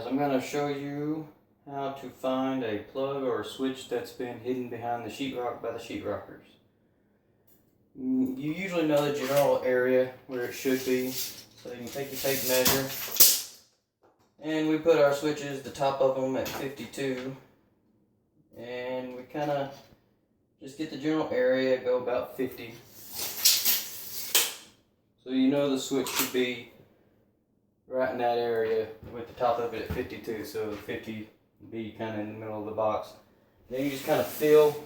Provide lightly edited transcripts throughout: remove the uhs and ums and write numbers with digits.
guys, I'm going to show you how to find a plug or a switch that's been hidden behind the sheetrock by the sheetrockers. You usually know the general area where it should be, so you can take your tape measure, and we put our switches, the top of them, at 52, and we kind of just get the general area, go about 50. So you know the switch should be right in that area with the top of it at 52, so 50 would be kind of in the middle of the box. Then you just kind of feel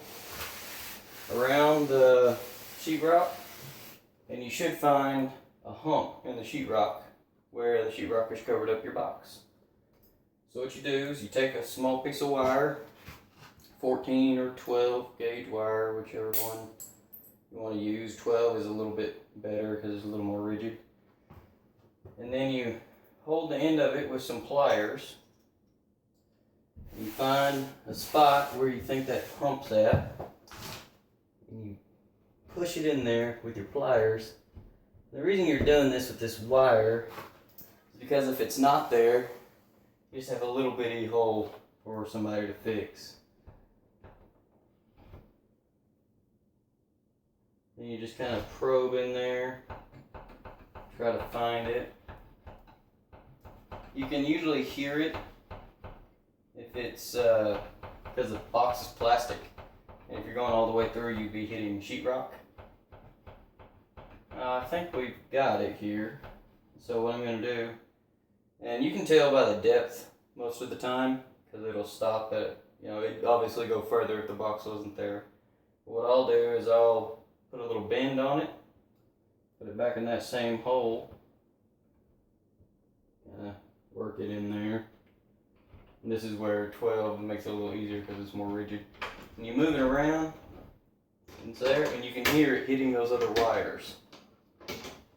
around the sheetrock, and you should find a hump in the sheetrock where the sheetrock has covered up your box. So what you do is you take a small piece of wire, 14 or 12 gauge wire, whichever one you want to use. 12 is a little bit better because it's a little more rigid. And then you hold the end of it with some pliers. You find a spot where you think that hump's at, and you push it in there with your pliers. The reason you're doing this with this wire is because if it's not there, you just have a little bitty hole for somebody to fix. Then you just kind of probe in there, try to find it. You can usually hear it if it's because the box is plastic, and if you're going all the way through, you'd be hitting sheetrock. I think we've got it here. So what I'm going to do, and you can tell by the depth most of the time, because it'll stop at, it'd obviously go further if the box wasn't there. But what I'll do is I'll put a little bend on it, put it back in that same hole, work it in there. And this is where 12 makes it a little easier because it's more rigid. And you move it around, it's there, and you can hear it hitting those other wires.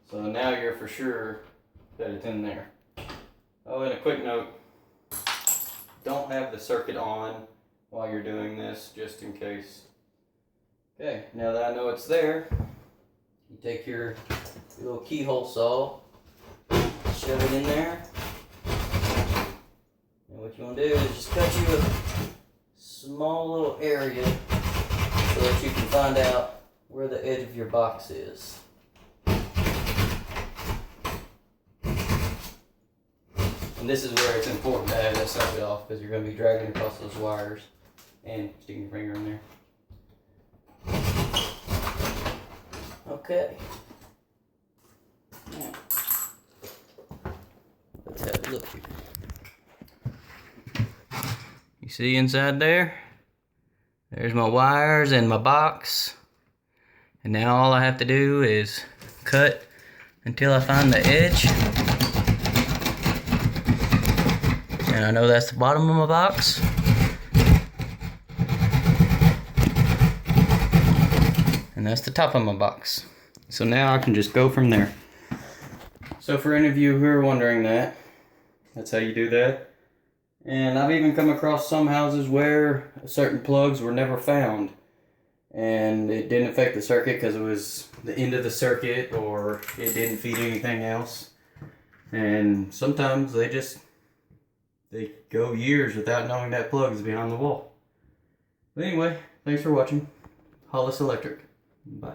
So now you're for sure that it's in there. Oh, and a quick note, don't have the circuit on while you're doing this, just in case. Okay, now that I know it's there, you take your little keyhole saw, shove it in there, and what you want to do is just cut you a small little area so that you can find out where the edge of your box is. And this is where it's important to have that socket off, because you're going to be dragging across those wires and sticking your finger in there. Okay. Now, let's have a look here. You see inside there? There's my wires and my box. And now all I have to do is cut until I find the edge. And I know that's the bottom of my box. And that's the top of my box. So now I can just go from there. So for any of you who are wondering that, that's how you do that. And I've even come across some houses where certain plugs were never found. And it didn't affect the circuit because it was the end of the circuit, or it didn't feed anything else. And sometimes they go years without knowing that plug is behind the wall. But anyway, thanks for watching. Hollis Electric. Bye.